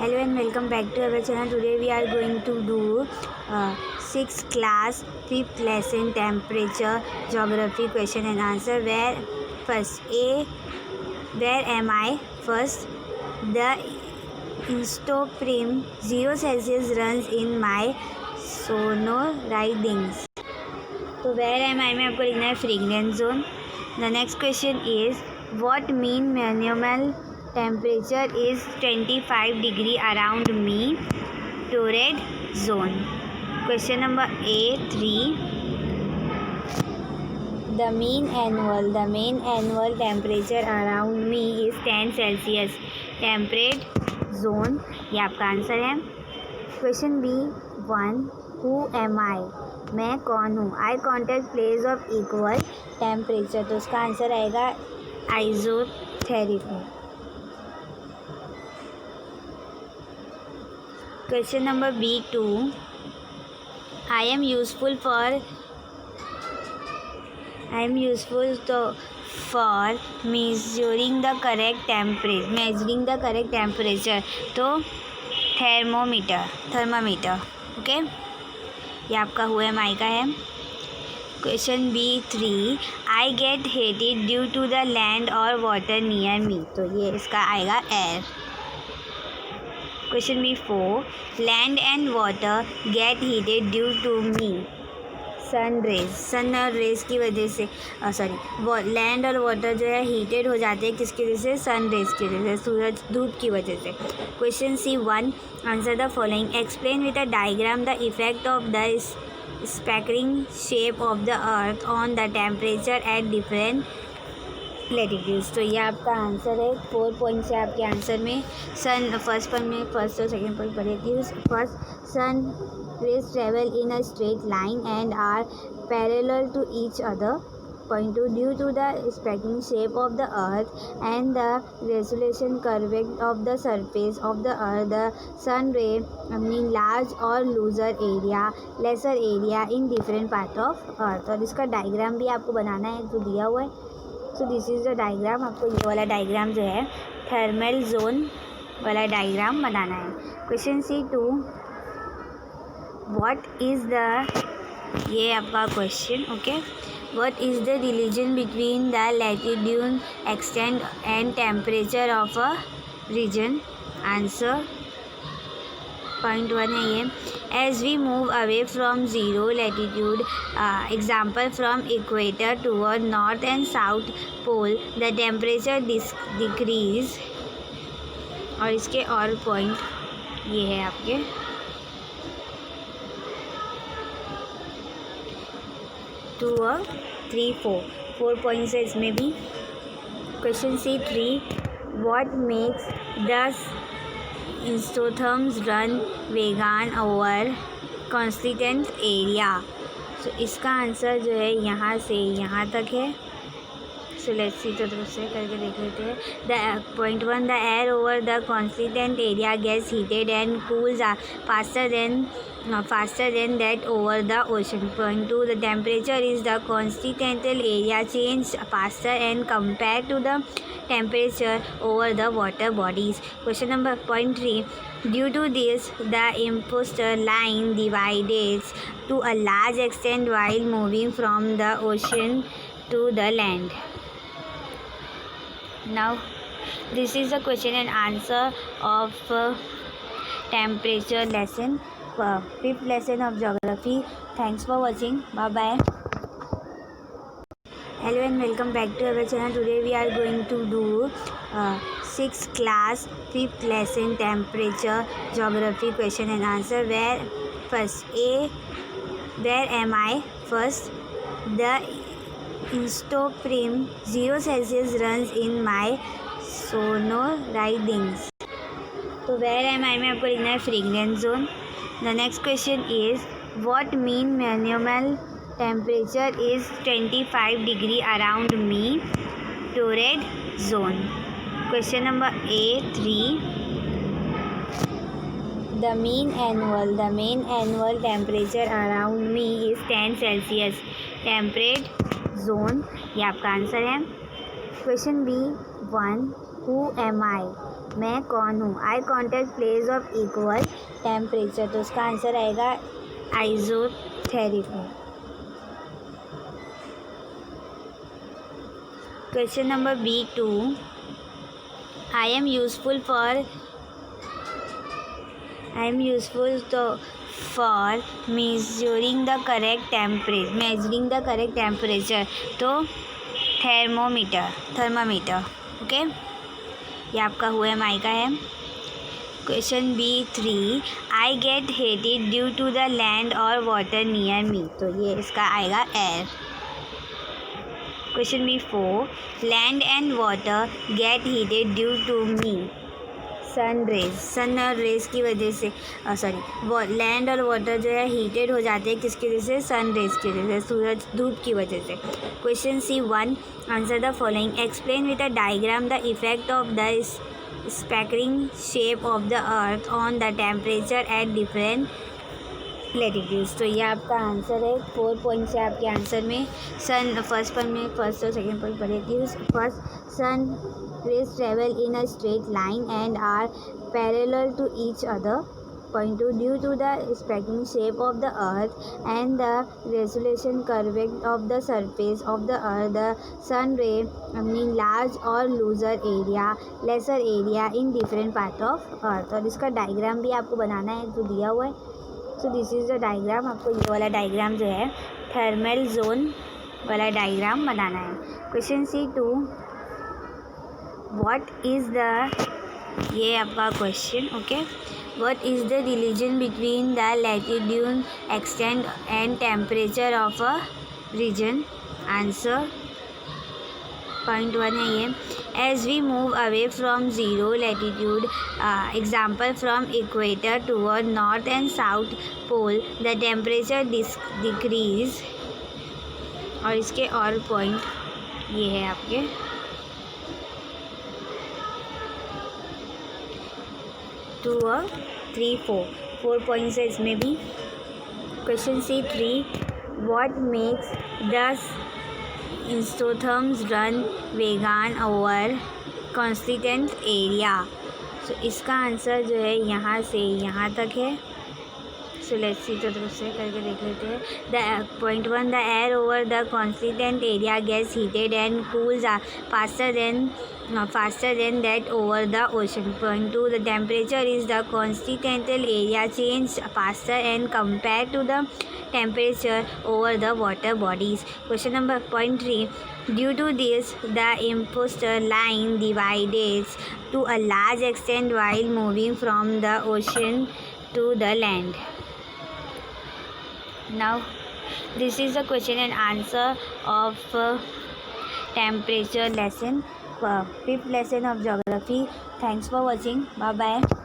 Hello and welcome back to our channel. Today we are going to do 6th class 5th lesson temperature geography question and answer. Where first A, where am I? First, the Instaprim 0 Celsius runs in my sonoridings. तो where am I में आपको लिखना है फ्रीगनेंस zone. The next question is what mean manual temperature is 25 degree around me, torrid zone. Question number A3. The mean annual temperature around me is 10 Celsius, temperate zone. ये आपका answer है. Question B1. Who am I? मैं कौन हूँ. I contact place of equal temperature. तो उसका answer आएगा isotherapy. Question number B2. I am useful for measuring the correct temperature. तो थर्मामीटर. ओके, ये आपका हुआ है माई का है. Question B3. I get heated due to the land और वाटर नियर मी. तो ये इसका आएगा air. Question B4. Land and water get heated due to me. Sun और रेज की वजह से लैंड और वाटर जो है हीटेड हो जाते हैं किसकी वजह से. सन रेज की वजह से, सूरज धूप की वजह से. Question C1. Answer the following. Explain with a diagram the effect of the स्पेक्ट्रिंग shape of the earth on the temperature at different latitudes. तो ये आपका आंसर है. 4 पॉइंट्स है आपके आंसर में. फर्स्ट और सेकेंड पॉइंट पढ़ देती हूँ. First, sun rays travel in a straight line and are parallel to each other. Point 2. Due to the spectral shape of the earth and the resolution curvature of the surface of the earth, the sun ray large or lesser area in different part of earth. और इसका diagram भी आपको बनाना है जो दिया हुआ है. So this is the diagram. आपको ये वाला डायग्राम जो है थर्मल जोन वाला डायग्राम बनाना है. Question C2. What is the ये आपका question. Okay. What is the relation between the latitude extent and temperature of a region? Answer. Point 1 है ये. As we move away from zero latitude, example from equator toward north and south pole, the temperature decrease. और इसके और point ये है आपके 2 और 3 4 points है इसमें भी. Question C3. What makes the isotherms run वेगान ओवर कॉन्स्टिटेंट एरिया. सो इसका आंसर जो है यहाँ से यहाँ तक है. सो लेट्स सी तरफ से करके देख लेते हैं. The point 1. The air over the continental area gets heated and cools faster than that over the ocean. Point 2. The temperature is the continental area change faster and compared to the temperature over the water bodies. Question number point 3. Due to this, the imposter line divides to a large extent while moving from the ocean to the land. Now, this is the question and answer of temperature lesson. 5th lesson of geography. Thanks for watching. Bye bye. Hello and welcome back to our channel. Today we are going to do 6th class 5th lesson temperature geography question and answer. Where am I? First, the Instaprim 0 Celsius runs in my sonoridings. तो where am I में आपको लिखना है फ्रीगनेंस zone. The next question is what mean manual temperature is 25 degree around me, torrid zone. Question number A3. The mean annual temperature around me is 10 Celsius, temperate zone. ये आपका answer है. Question B1. Who am I? मैं कौन हूँ. I contact place of equal temperature. तो उसका answer आएगा isotherapy. Question number B2. I am useful for measuring the correct temperature. तो थर्मामीटर. ओके, ये आपका हुआ MI का है. Question B3. I get heated due to the land और वाटर नियर मी. तो ये इसका आएगा air. Question B4. Land and water get heated due to me. Sun और रेज की वजह से लैंड और वाटर जो है हीटेड हो जाते हैं किसकी वजह से? सन रेज की वजह से, सूरज धूप की वजह से. Question C1. Answer the following. Explain with a diagram the effect of the spherical shape of the earth on the temperature at different latitudes. तो ये आपका आंसर है. 4 पॉइंट्स है आपके आंसर में. फर्स्ट और सेकेंड पॉइंट पढ़े थी. First, sun rays travel in a straight line and are parallel to each other. Point 2. Due to the spanning shape of the earth and the resolution curvature of the surface of the earth, the sun ray mean large or lesser area in different part of earth. और इसका diagram भी आपको बनाना है जो दिया हुआ है. So this is the diagram. आपको ये वाला डायग्राम जो है थर्मल जोन वाला डायग्राम बनाना है. Question C2. What is the ये आपका question. Okay, what is the relation between the latitude extent and temperature of a region. Answer point 1 है ये. As we move away from zero latitude, example from equator toward north and south pole, the temperature decrease. और इसके और point ये है आपके 2 और 3, 4 points है इसमें भी. Question C3. What makes the isotherms run वेगान ओवर कॉन्स्टिटेंट एरिया. सो इसका आंसर जो है यहाँ से यहाँ तक है. सो लेट्स सी, तो दूसरे करके देख लेते हैं. The point 1. The air over the continental area gets heated and cools faster than that over the ocean. Point 2. The temperature is the continental area change faster and compared to the temperature over the water bodies. Question number point 3. Due to this, the imposter line divides to a large extent while moving from the ocean to the land. Now, this is the question and answer of temperature lesson, 5th lesson of geography. Thanks for watching. Bye bye.